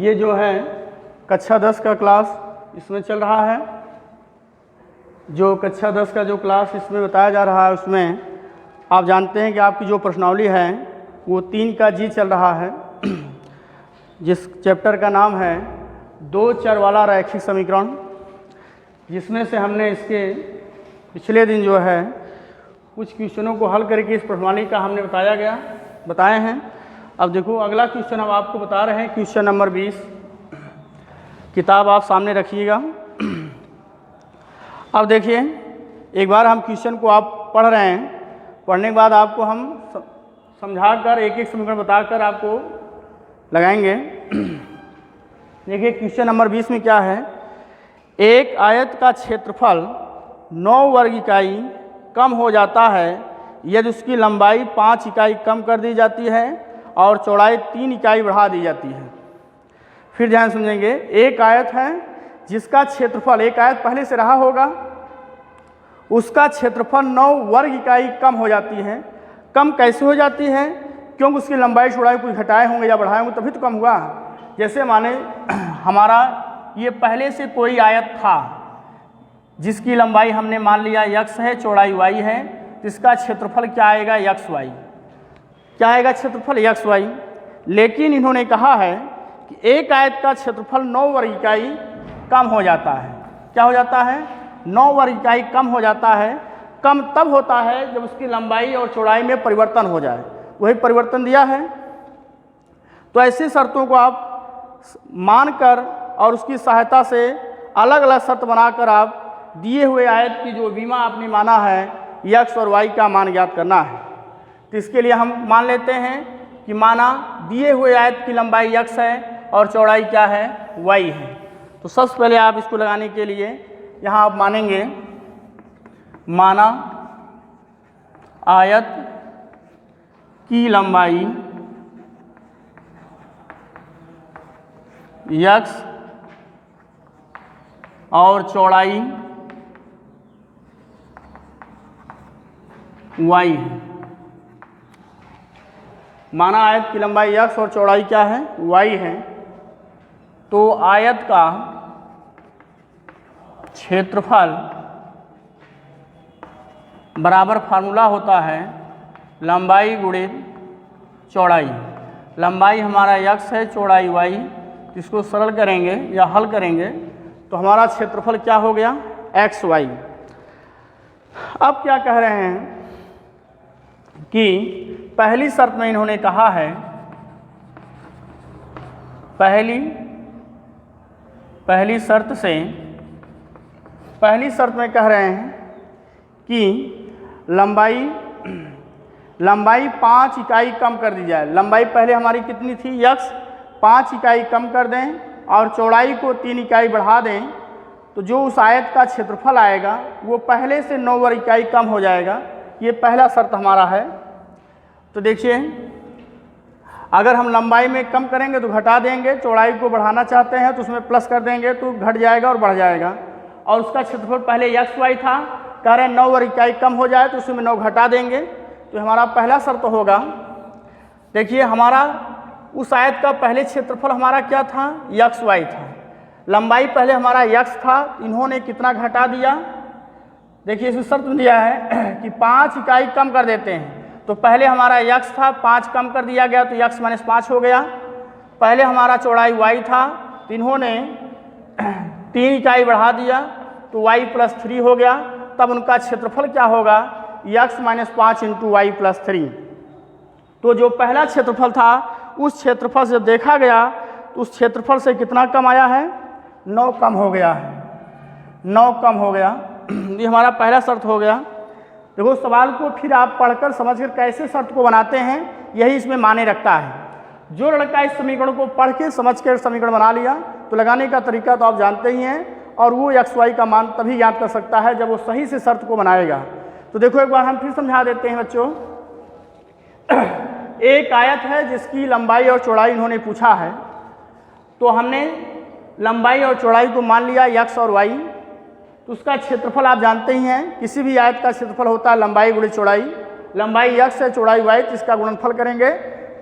ये जो है कक्षा 10 का क्लास इसमें चल रहा है। जो कक्षा 10 का जो क्लास इसमें बताया जा रहा है उसमें आप जानते हैं कि आपकी जो प्रश्नावली है वो 3 का जी चल रहा है, जिस चैप्टर का नाम है 2 चर वाला रैखिक समीकरण, जिसमें से हमने इसके पिछले दिन जो है कुछ क्वेश्चनों को हल करके इस प्रश्नावली का हमने बताए हैं। अब देखो अगला क्वेश्चन हम आपको बता रहे हैं, क्वेश्चन नंबर 20। किताब आप सामने रखिएगा। अब देखिए एक बार हम क्वेश्चन को आप पढ़ रहे हैं, पढ़ने के बाद आपको हम समझा कर एक एक समीकरण बताकर आपको लगाएंगे। देखिए क्वेश्चन नंबर 20 में क्या है, एक आयत का क्षेत्रफल 9 वर्ग इकाई कम हो जाता है यदि उसकी लंबाई 5 इकाई कम कर दी जाती है और चौड़ाई 3 इकाई बढ़ा दी जाती है। फिर ध्यान समझेंगे, एक आयत है जिसका क्षेत्रफल, एक आयत पहले से रहा होगा, उसका क्षेत्रफल 9 वर्ग इकाई कम हो जाती है। कम कैसे हो जाती है? क्योंकि उसकी लंबाई चौड़ाई कुछ घटाए होंगे या बढ़ाए होंगे तभी तो कम हुआ। जैसे माने हमारा ये पहले से कोई आयत था जिसकी लंबाई हमने मान लिया x है, चौड़ाई y है, तो इसका क्षेत्रफल क्या आएगा? xy। क्या आएगा? क्षेत्रफल xy। लेकिन इन्होंने कहा है कि एक आयत का क्षेत्रफल 9 वर्ग इकाई कम हो जाता है। क्या हो जाता है? 9 वर्ग इकाई कम हो जाता है। कम तब होता है जब उसकी लंबाई और चौड़ाई में परिवर्तन हो जाए। वही परिवर्तन दिया है। तो ऐसी शर्तों को आप मानकर और उसकी सहायता से अलग अलग शर्त बनाकर आप दिए हुए आयत की जो विमा आपने माना है x और y का मान ज्ञात करना है। तो इसके लिए हम मान लेते हैं कि माना दिए हुए आयत की लंबाई x है और चौड़ाई क्या है? y है। तो सबसे पहले आप इसको लगाने के लिए यहाँ आप मानेंगे, माना आयत की लंबाई x और चौड़ाई y है। माना आयत की लंबाई x और चौड़ाई क्या है? y है। तो आयत का क्षेत्रफल बराबर फार्मूला होता है लंबाई गुणित चौड़ाई। लंबाई हमारा x है, चौड़ाई y। इसको सरल करेंगे या हल करेंगे तो हमारा क्षेत्रफल क्या हो गया? xy। अब क्या कह रहे हैं कि पहली शर्त में इन्होंने कहा है, पहली शर्त में कह रहे हैं कि लंबाई 5 इकाई कम कर दी जाए। लंबाई पहले हमारी कितनी थी? x। 5 इकाई कम कर दें और चौड़ाई को 3 इकाई बढ़ा दें तो जो उस आयत का क्षेत्रफल आएगा वो पहले से 9 वर्ग इकाई कम हो जाएगा। ये पहला शर्त हमारा है। तो देखिए अगर हम लंबाई में कम करेंगे तो घटा देंगे, चौड़ाई को बढ़ाना चाहते हैं तो उसमें प्लस कर देंगे तो घट जाएगा और बढ़ जाएगा। और उसका क्षेत्रफल पहले xy था, कह रहे हैं 9 वर्ग इकाई कम हो जाए तो उसमें 9 घटा देंगे। तो हमारा पहला शर्त होगा। देखिए हमारा उस आयत का पहले क्षेत्रफल हमारा क्या था? xy था। लंबाई पहले हमारा x था, इन्होंने कितना घटा दिया? देखिए इसमें शर्त दिया है कि 5 इकाई कम कर देते हैं। तो पहले हमारा x था, 5 कम कर दिया गया तो x - 5 हो गया। पहले हमारा चौड़ाई y था तो इन्होंने 3 इकाई बढ़ा दिया तो y + 3 हो गया। तब उनका क्षेत्रफल क्या होगा? x - 5 × y + 3। तो जो पहला क्षेत्रफल था उस क्षेत्रफल से देखा गया तो उस क्षेत्रफल से कितना कम आया है? 9 कम हो गया है। 9 कम हो गया। ये हमारा पहला शर्त हो गया। देखो सवाल को फिर आप पढ़कर समझकर कैसे शर्त को बनाते हैं यही इसमें माने रखता है। जो लड़का इस समीकरण को पढ़ के समझ कर समीकरण बना लिया तो लगाने का तरीका तो आप जानते ही हैं, और वो xy का मान तभी याद कर सकता है जब वो सही से शर्त को बनाएगा। तो देखो एक बार हम फिर समझा देते हैं बच्चों। एक आयत है जिसकी लंबाई और चौड़ाई इन्होंने पूछा है, तो हमने लंबाई और चौड़ाई को मान लिया x और y। तो उसका क्षेत्रफल आप जानते ही हैं, किसी भी आयत का क्षेत्रफल होता है लंबाई गुणित चौड़ाई। लंबाई x है, चौड़ाई y, तो इसका गुणनफल करेंगे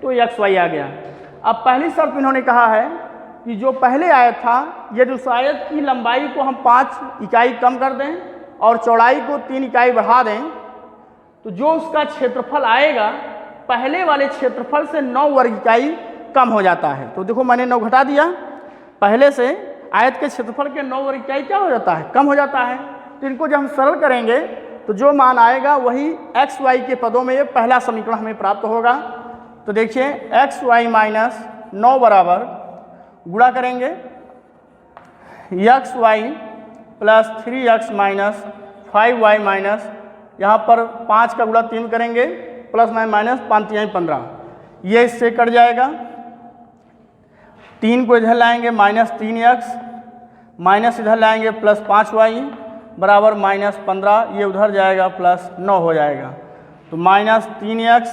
तो xy आ गया। अब पहली शर्त इन्होंने कहा है कि जो पहले आयत था, यदि उस आयत की लंबाई को हम 5 इकाई कम कर दें और चौड़ाई को 3 इकाई बढ़ा दें, तो जो उसका क्षेत्रफल आएगा पहले वाले क्षेत्रफल से 9 वर्ग इकाई कम हो जाता है। तो देखो मैंने 9 घटा दिया, पहले से आयत के क्षेत्रफल के 9 वर्ग इकाई क्या हो जाता है, कम हो जाता है। तो इनको जब हम सरल करेंगे तो जो मान आएगा वही एक्स वाई के पदों में ये पहला समीकरण हमें प्राप्त होगा। तो देखिए एक्स वाई माइनस 9 बराबर गुणा करेंगे x y plus 3x minus 5y minus, यहाँ पर 5 का गुणा 3 करेंगे, प्लस माइनस 5 3 15, ये इससे कट जाएगा। 3 को इधर लाएंगे माइनस 3x, माइनस इधर लाएंगे प्लस 5y बराबर माइनस 15, ये उधर जाएगा प्लस 9 हो जाएगा। तो माइनस 3x,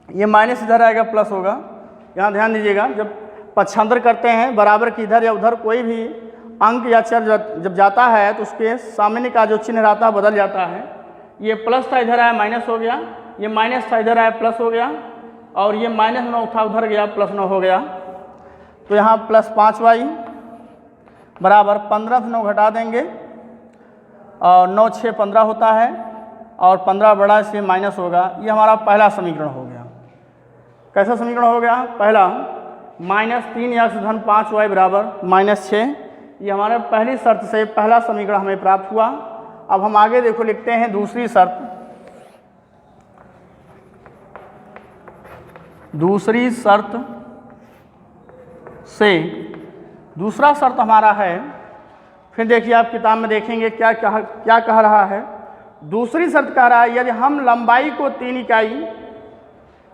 ये माइनस इधर आएगा प्लस होगा। यहाँ ध्यान दीजिएगा, जब पक्षांतर करते हैं बराबर की इधर या उधर कोई भी अंक या चर जब जाता है तो उसके सामने का जो चिन्ह रहता है बदल जाता है। ये प्लस था इधर आया माइनस हो गया, ये माइनस था इधर आया प्लस हो गया, और ये माइनस 9 था उधर गया प्लस 9 हो गया। तो यहाँ प्लस 5y बराबर 15 से 9 घटा देंगे और 9 6 15 होता है, और 15 बड़ा से माइनस होगा। ये हमारा पहला समीकरण हो गया। कैसा समीकरण हो गया? पहला माइनस 3x धन 5y बराबर माइनस 6, ये हमारे पहली शर्त से पहला समीकरण हमें प्राप्त हुआ। अब हम आगे देखो लिखते हैं दूसरी शर्त। दूसरी शर्त से दूसरा शर्त हमारा है, फिर देखिए आप किताब में देखेंगे क्या कह रहा है। दूसरी शर्त कह रहा है यदि हम लंबाई को 3 इकाई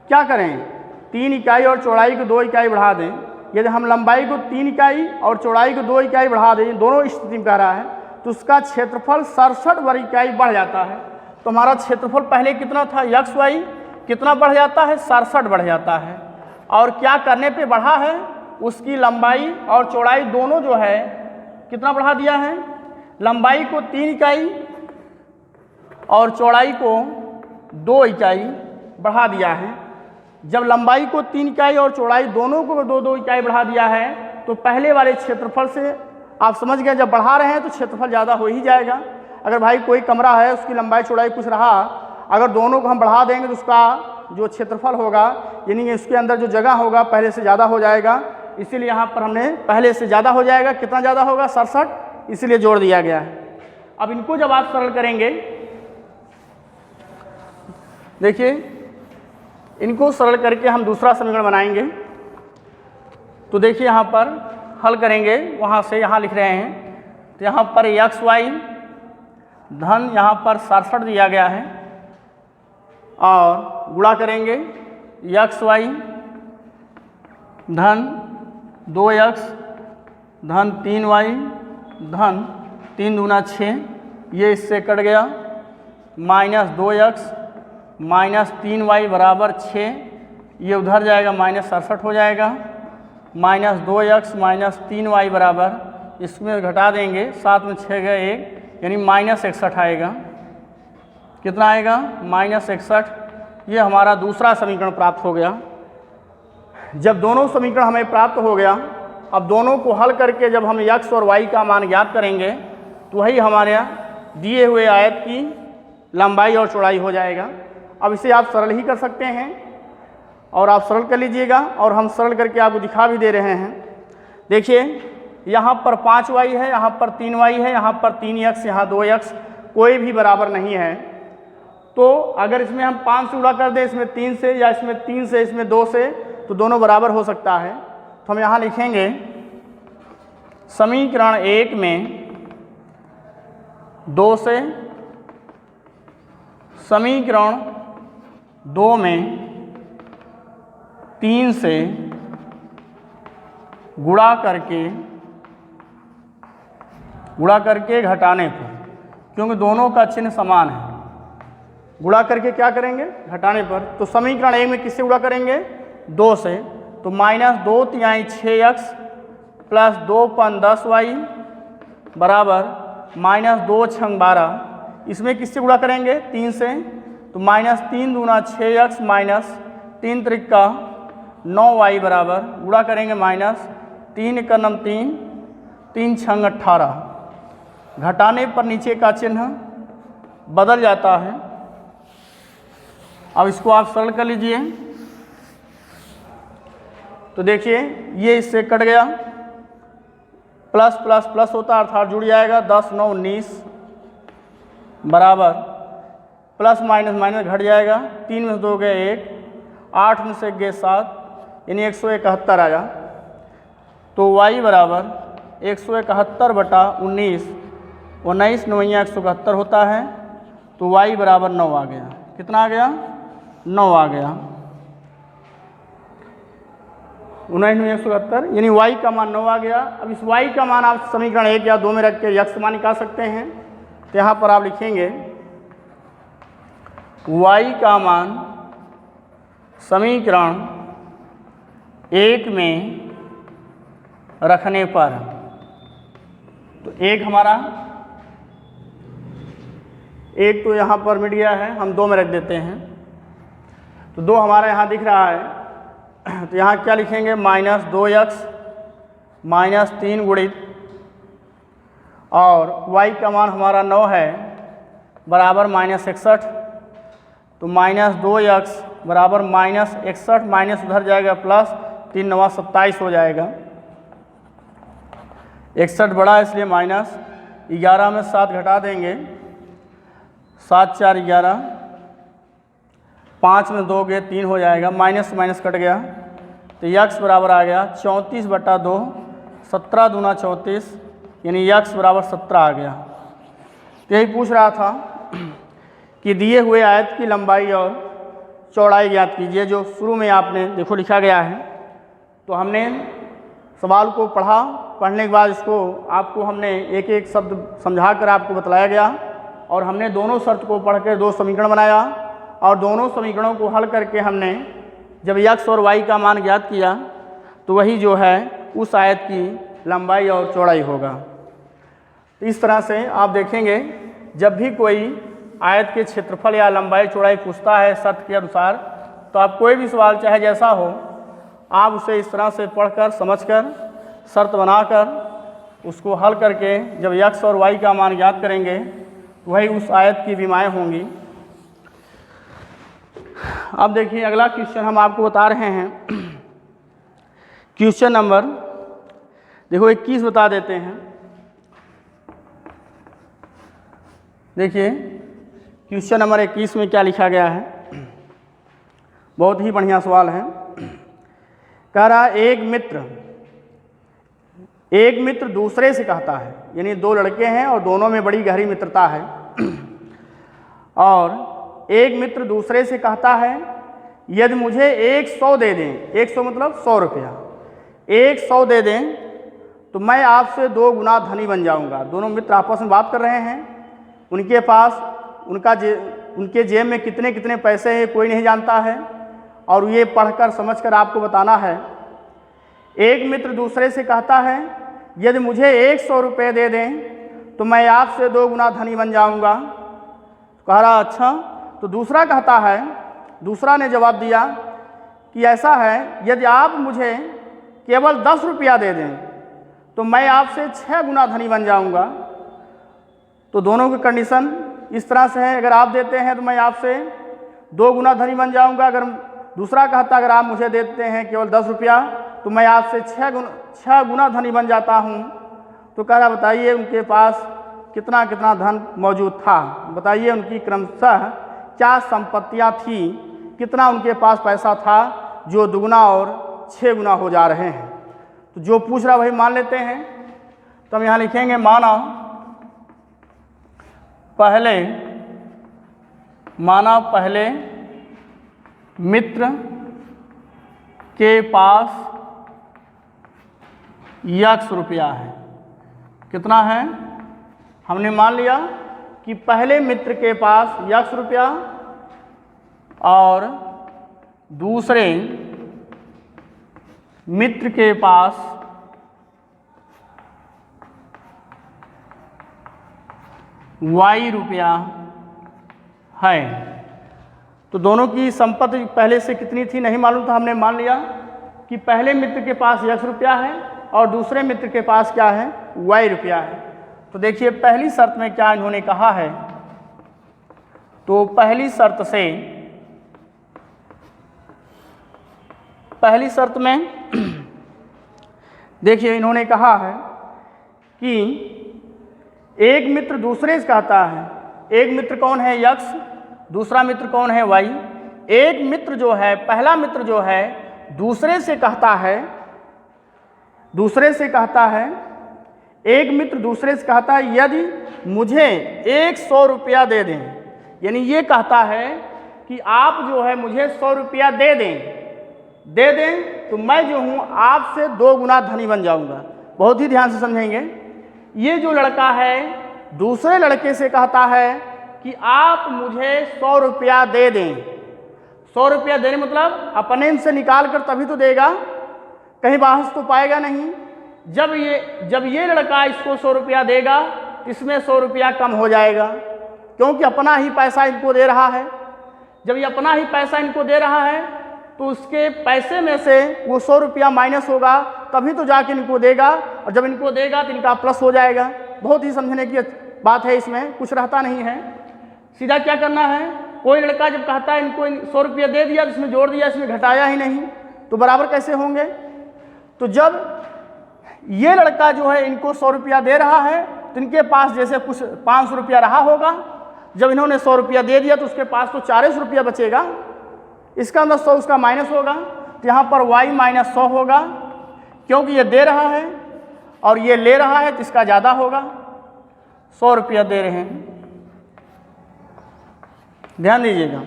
क्या करें, 3 इकाई और चौड़ाई को 2 इकाई बढ़ा दें। यदि हम लंबाई को 3 इकाई और चौड़ाई को 2 इकाई बढ़ा दें, दोनों स्थिति में कह रहा है, तो उसका क्षेत्रफल 67 वर्ग इकाई बढ़ जाता है। तो हमारा क्षेत्रफल पहले कितना था, एक्स वाई कितना बढ़ जाता है, 67 बढ़ जाता है। और क्या करने पे बढ़ा है, उसकी लंबाई और चौड़ाई दोनों जो है कितना बढ़ा दिया है, लंबाई को 3 इकाई और चौड़ाई को 2 इकाई बढ़ा दिया है। जब लंबाई को 3 इकाई और चौड़ाई दोनों को 2-2 इकाई बढ़ा दिया है, तो पहले वाले क्षेत्रफल से आप समझ गए, जब बढ़ा रहे हैं तो क्षेत्रफल ज़्यादा हो ही जाएगा। अगर भाई कोई कमरा है, उसकी लंबाई चौड़ाई कुछ रहा, अगर दोनों को हम बढ़ा देंगे तो उसका जो क्षेत्रफल होगा, यानी उसके अंदर जो जगह होगा पहले से ज़्यादा हो जाएगा। इसीलिए यहाँ पर हमने पहले से ज़्यादा हो जाएगा, कितना ज़्यादा होगा, 67, इसीलिए जोड़ दिया गया है। अब इनको जब आप सरल करेंगे, देखिए इनको सरल करके हम दूसरा समीकरण बनाएंगे। तो देखिए यहाँ पर हल करेंगे, वहाँ से यहाँ लिख रहे हैं, तो यहाँ पर एक्स वाई धन यहाँ पर 67 दिया गया है, और गुणा करेंगे एक्स वाई धन 2x धन 3y धन 3 दूना 6, ये इससे कट गया, माइनस 2x माइनस 3y बराबर 6, ये उधर जाएगा माइनस 67 हो जाएगा, माइनस 2x माइनस 3y बराबर, इसमें घटा देंगे, 7 में 6 गए 1, यानी माइनस 61 आएगा। कितना आएगा, माइनस 61। ये हमारा दूसरा समीकरण प्राप्त हो गया। जब दोनों समीकरण हमें प्राप्त हो गया, अब दोनों को हल करके जब हम x और y का मान ज्ञात करेंगे, तो वही हमारे दिए हुए आयत की लंबाई और चौड़ाई हो जाएगा। अब इसे आप सरल ही कर सकते हैं, और आप सरल कर लीजिएगा, और हम सरल करके आपको दिखा भी दे रहे हैं। देखिए यहाँ पर 5y है, यहाँ पर 3y है, यहाँ पर 3x, यहाँ 2x, कोई भी बराबर नहीं है। तो अगर इसमें हम 5 से गुणा कर दें, इसमें 3 से, या इसमें 3 से, इसमें 2 से, तो दोनों बराबर हो सकता है। तो हम यहाँ लिखेंगे समीकरण 1 में 2 से, समीकरण 2 में 3 से गुणा करके घटाने पर, क्योंकि दोनों का चिन्ह समान है, गुणा करके क्या करेंगे, घटाने पर। तो समीकरण 1 में किससे गुणा करेंगे, 2 से, तो माइनस 2 तिहाई 6x प्लस 2 पन 10y बराबर माइनस 2 छंग 12, इसमें किससे गुणा करेंगे, 3 से, तो माइनस 3 दूना 6x माइनस 3 त्रिका 9y बराबर गुणा करेंगे माइनस 3 × 9 3, 3 × 6 18। घटाने पर नीचे का चिन्ह बदल जाता है। अब इसको आप सरल कर लीजिए। तो देखिए ये इससे कट गया, प्लस प्लस प्लस होता है अर्थात जुड़ जाएगा। 10 9 19 बराबर प्लस माइनस माइनस घट जाएगा। 3 में से 2 गए 1, 8 में से गए 7, यानी 171 आया। तो y बराबर 171/19, 19 9 171 होता है। तो y बराबर 9 आ गया। कितना आ गया? 9 आ गया। 19 9 171 यानी y का मान 9 आ गया। अब इस y का मान आप समीकरण 1 या 2 में रख के यक्ष मान निकाल सकते हैं। तो यहाँ पर आप लिखेंगे y का मान समीकरण 1 में रखने पर, तो 1 हमारा 1 तो यहाँ पर मिट गया है, हम 2 में रख देते हैं। तो 2 हमारा यहाँ दिख रहा है। तो यहाँ क्या लिखेंगे? -2x -3 गुणित, और y का मान हमारा 9 है बराबर -61। तो -2x बराबर -61, माइनस उधर जाएगा प्लस, 3 9 27 हो जाएगा। 61 बड़ा है इसलिए माइनस, 11 में 7 घटा देंगे, 7 4 11, 5 में 2 गए 3 हो जाएगा, माइनस माइनस कट गया। तो यक्स बराबर आ गया 34/2, 17 दूना 34, यानी यक्स बराबर 17 आ गया। तो यही पूछ रहा था कि दिए हुए आयत की लंबाई और चौड़ाई ज्ञात कीजिए, जो शुरू में आपने देखो लिखा गया है। तो हमने सवाल को पढ़ा, पढ़ने के बाद इसको आपको हमने एक एक शब्द समझा कर आपको बतलाया गया, और हमने दोनों शर्त को पढ़ कर 2 समीकरण बनाया, और दोनों समीकरणों को हल करके हमने जब यक्स और वाई का मान ज्ञात किया तो वही जो है उस आयत की लंबाई और चौड़ाई होगा। तो इस तरह से आप देखेंगे जब भी कोई आयत के क्षेत्रफल या लंबाई चौड़ाई पूछता है शर्त के अनुसार, तो आप कोई भी सवाल चाहे जैसा हो, आप उसे इस तरह से पढ़कर समझकर शर्त बनाकर उसको हल करके जब यक्स और वाई का मान ज्ञात करेंगे तो वही उस आयत की विमाएँ होंगी। अब देखिए अगला क्वेश्चन हम आपको बता रहे हैं। क्वेश्चन नंबर देखो 21 बता देते हैं। देखिए क्वेश्चन नंबर 21 में क्या लिखा गया है, बहुत ही बढ़िया सवाल है। कह रहा एक मित्र दूसरे से कहता है, यानी 2 लड़के हैं और दोनों में बड़ी गहरी मित्रता है, और एक मित्र दूसरे से कहता है यदि मुझे 100 दे दें, 100 मतलब 100 रुपया, 100 दे दें तो मैं आपसे 2 गुना धनी बन जाऊंगा। दोनों मित्र आपस में बात कर रहे हैं, उनके पास उनके जेब में कितने कितने पैसे हैं कोई नहीं जानता है, और ये पढ़कर समझकर आपको बताना है। एक मित्र दूसरे से कहता है यदि मुझे 100 रुपये दे दें तो मैं आपसे 2 गुना धनी बन जाऊंगा। कह रहा अच्छा। तो दूसरा कहता है, दूसरा ने जवाब दिया कि ऐसा है यदि आप मुझे केवल 10 रुपया दे दें तो मैं आपसे 6 गुना धनी बन जाऊंगा। तो दोनों की कंडीशन इस तरह से है, अगर आप देते हैं तो मैं आपसे 2 गुना धनी बन जाऊंगा। अगर दूसरा कहता अगर आप मुझे देते हैं केवल 10 रुपया तो मैं आपसे 6 गुना धनी बन जाता हूं। तो कह रहा बताइए उनके पास कितना कितना धन मौजूद था, बताइए उनकी क्रमशः क्या संपत्तियां थी, कितना उनके पास पैसा था जो 2 गुना और 6 गुना हो जा रहे हैं। तो जो पूछ रहा वही मान लेते हैं। तो हम यहाँ लिखेंगे माना पहले मित्र के पास X रुपया है। कितना है? हमने मान लिया कि पहले मित्र के पास X रुपया और दूसरे मित्र के पास Y रुपया है। तो दोनों की संपत्ति पहले से कितनी थी नहीं मालूम था, हमने मान लिया कि पहले मित्र के पास x रुपया है और दूसरे मित्र के पास क्या है, y रुपया है। तो देखिए पहली शर्त में क्या इन्होंने कहा है, तो पहली शर्त में देखिए इन्होंने कहा है कि एक मित्र दूसरे से कहता है, एक मित्र कौन है x, दूसरा मित्र कौन है y। एक मित्र जो है, पहला मित्र जो है दूसरे से कहता है, एक मित्र दूसरे से कहता है यदि मुझे 100 रुपया दे दें, यानी ये कहता है कि आप जो है मुझे 100 रुपया दे दें तो मैं जो हूँ आपसे 2 गुना धनी बन जाऊँगा। बहुत ही ध्यान से समझेंगे। ये जो लड़का है दूसरे लड़के से कहता है कि आप मुझे 100 रुपया दे दें। 100 रुपया देने मतलब अपने से निकाल कर तभी तो देगा, कहीं बाहर तो पाएगा नहीं। जब ये लड़का इसको 100 रुपया देगा, इसमें 100 रुपया कम हो जाएगा, क्योंकि अपना ही पैसा इनको दे रहा है। जब ये अपना ही पैसा इनको दे रहा है तो उसके पैसे में से वो 100 रुपया माइनस होगा, तभी तो जाके इनको देगा, और जब इनको देगा तो इनका प्लस हो जाएगा। बहुत ही समझने की बात है, इसमें कुछ रहता नहीं है। सीधा क्या करना है, कोई लड़का जब कहता है इनको 100 रुपया दे दिया, इसमें जोड़ दिया, इसमें घटाया ही नहीं, तो बराबर कैसे होंगे। तो जब ये लड़का जो है इनको 100 रुपया दे रहा है तो इनके पास जैसे कुछ 500 रुपया रहा होगा। जब इन्होंने 100 रुपया दे दिया तो उसके पास तो 400 रुपया बचेगा, इसका अंदर 100 उसका माइनस होगा, तो यहाँ पर y माइनस 100 होगा, क्योंकि ये दे रहा है और ये ले रहा है तो इसका ज़्यादा होगा। 100 रुपया दे रहे हैं, ध्यान दीजिएगा।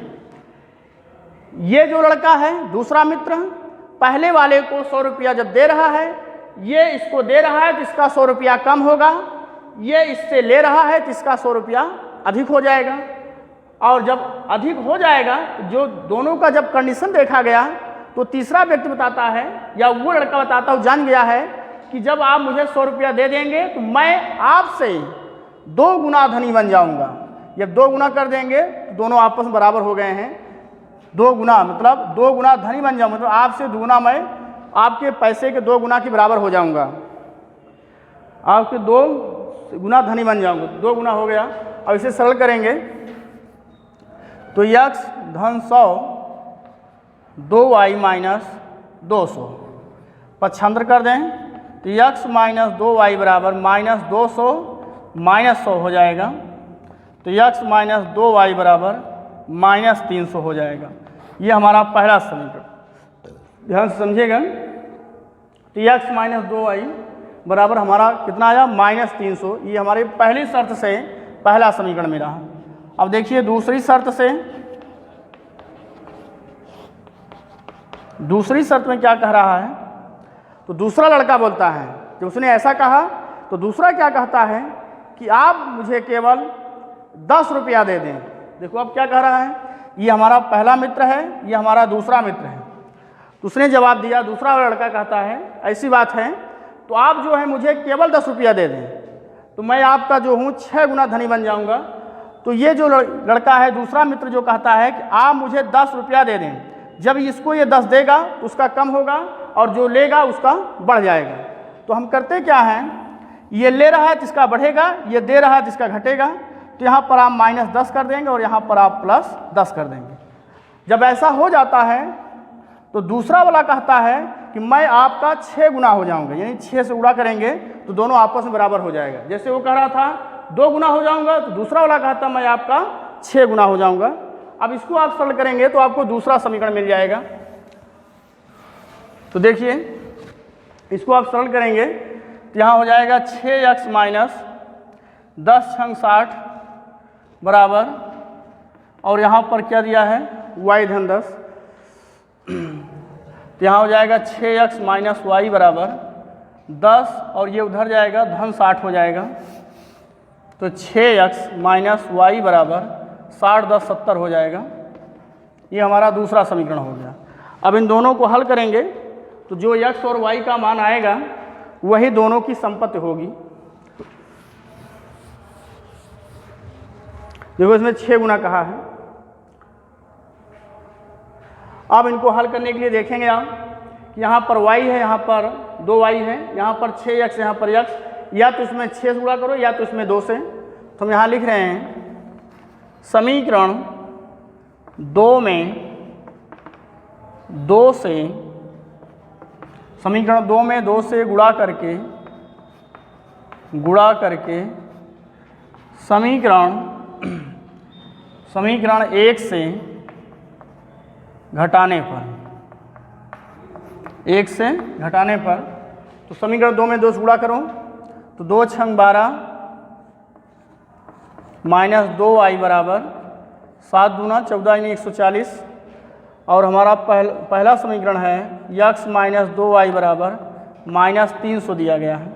ये जो लड़का है दूसरा मित्र पहले वाले को 100 रुपया जब दे रहा है, ये इसको दे रहा है तो इसका 100 रुपया कम होगा, ये इससे ले रहा है तो इसका 100 रुपया अधिक हो जाएगा। और जब अधिक हो जाएगा, जो दोनों का जब कंडीशन देखा गया तो तीसरा व्यक्ति बताता है या वो लड़का बताता है, जान गया है कि जब आप मुझे 100 रुपया दे देंगे तो मैं आपसे 2 गुना धनी बन जाऊंगा। जब 2 गुना कर देंगे तो दोनों आपस में बराबर हो गए हैं। 2 गुना मतलब 2 गुना धनी बन जाऊंगा, मतलब आपसे 2 गुना मैं आपके पैसे के 2 गुना के बराबर हो जाऊंगा, आपके 2 गुना धनी बन जाऊंगा। 2 गुना हो गया। अब इसे सरल करेंगे तो x धन 100 2y माइनस 200 पक्षांतर कर दें तो x माइनस 2y बराबर माइनस 200 माइनस 100 हो जाएगा। तो x माइनस 2y बराबर माइनस 300 हो जाएगा। ये हमारा पहला समीकरण, ध्यान से समझिएगा। तो x माइनस 2y बराबर हमारा कितना आया, माइनस 300। ये हमारी पहली शर्त से पहला समीकरण मिला। अब देखिए दूसरी शर्त से, दूसरी शर्त में क्या कह रहा है, तो दूसरा लड़का बोलता है, जब उसने ऐसा कहा तो दूसरा क्या कहता है कि आप मुझे केवल 10 रुपया दे दें। देखो अब क्या कह रहा है, ये हमारा पहला मित्र है, ये हमारा दूसरा मित्र है। तो उसने जवाब दिया, दूसरा लड़का कहता है ऐसी बात है तो आप जो है मुझे केवल 10 रुपया दे दें तो मैं आपका जो हूँ 6 गुना धनी बन जाऊँगा। तो ये जो लड़का है दूसरा मित्र जो कहता है कि आप मुझे 10 रुपया दे दें, जब इसको ये 10 देगा तो उसका कम होगा और जो लेगा उसका बढ़ जाएगा। तो हम करते क्या हैं, ये ले रहा है तो इसका बढ़ेगा, ये दे रहा है तो इसका घटेगा। तो यहाँ पर आप माइनस 10 कर देंगे और यहाँ पर आप प्लस 10 कर देंगे। जब ऐसा हो जाता है तो दूसरा वाला कहता है कि मैं आपका 6 गुना हो जाऊँगा, यानी 6 से गुणा करेंगे तो दोनों आपस में बराबर हो जाएगा। जैसे वो कह रहा था 2 गुना हो जाऊँगा, तो दूसरा वाला कहता मैं आपका 6 गुना हो जाऊँगा। अब इसको आप सरल करेंगे तो आपको दूसरा समीकरण मिल जाएगा। तो देखिए इसको आप सरल करेंगे तो यहाँ हो जाएगा 6x माइनस 10 छंग 60 बराबर, और यहाँ पर क्या दिया है y धन 10, तो यहाँ हो जाएगा 6x माइनस वाई बराबर 10 और ये उधर जाएगा धन 60 हो जाएगा। तो 6x माइनस वाई बराबर 60 10 70 हो जाएगा। ये हमारा दूसरा समीकरण हो गया। अब इन दोनों को हल करेंगे तो जो x और y का मान आएगा वही दोनों की संपत्ति होगी। देखो इसमें 6 गुना कहा है। अब इनको हल करने के लिए देखेंगे आप कि यहाँ पर y है, यहाँ पर 2y है, यहाँ पर 6x, यहाँ पर x, या तो इसमें 6 से गुणा करो या तो इसमें 2 से। तो हम यहाँ लिख रहे हैं समीकरण 2 में 2 से, समीकरण 2 में 2 से गुणा करके समीकरण 1 से घटाने पर, तो समीकरण 2 में 2 से गुणा करो तो 2 छंग 12 माइनस 2y बराबर 7 दूना 14 यानी 140। और हमारा पहला समीकरण है x माइनस 2y बराबर माइनस 300 दिया गया है।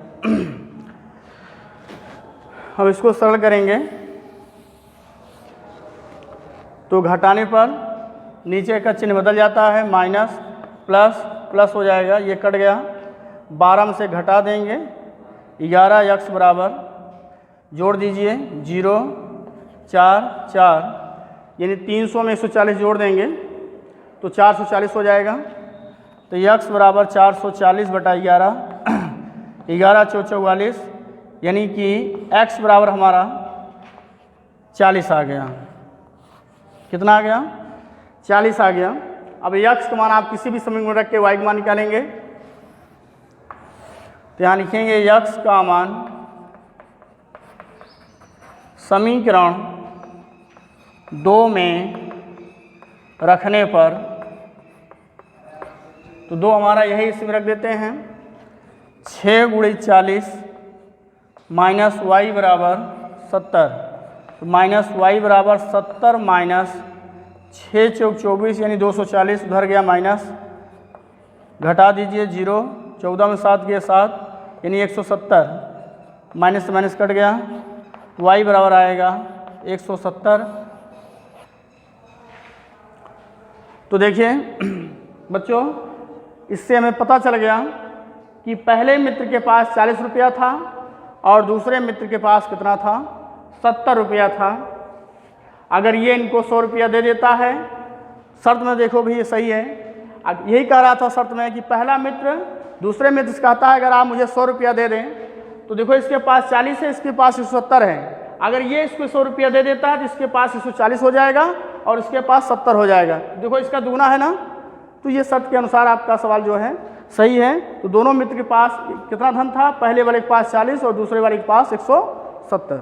अब इसको सरल करेंगे तो घटाने पर नीचे का चिन्ह बदल जाता है, माइनस प्लस प्लस हो जाएगा, ये कट गया, 12 में से घटा देंगे 11x बराबर, जोड़ दीजिए 0 4 4 यानी 300 में 140 जोड़ देंगे तो 440 हो जाएगा। तो x बराबर 440 बटा 11, 11 चौ 44 यानी कि x बराबर हमारा 40 आ गया। कितना आ गया? 40 आ गया। अब x का मान आप किसी भी समीकरण में रख के y का मान निकालेंगे तो यहाँ लिखेंगे x का मान समीकरण 2 में रखने पर, तो 2 हमारा यही इसमें रख देते हैं, 6 गुणे 40 माइनस y बराबर 70, तो माइनस y बराबर 70 माइनस 6 चौक 24 यानी 240, उधर गया माइनस, घटा दीजिए 0, 14 में 7 गए 7 यानी 170, माइनस से माइनस कट गया, y बराबर आएगा 170। तो देखिए बच्चों, इससे हमें पता चल गया कि पहले मित्र के पास 40 रुपया था और दूसरे मित्र के पास कितना था? 70 रुपया था। अगर ये इनको 100 रुपया दे देता है, शर्त में देखो भी ये सही है, यही कह रहा था शर्त में कि पहला मित्र दूसरे मित्र से कहता है अगर आप मुझे 100 रुपया दे दें, तो देखो इसके पास 40 है, इसके पास 170 है, अगर ये इसको 100 रुपया दे देता है तो इसके पास 140 हो जाएगा और इसके पास 70 हो जाएगा। देखो इसका दुगना है ना, तो ये शर्त के अनुसार आपका सवाल जो है सही है। तो दोनों मित्र के पास कितना धन था? पहले वाले के पास 40 और दूसरे वाले के पास 170।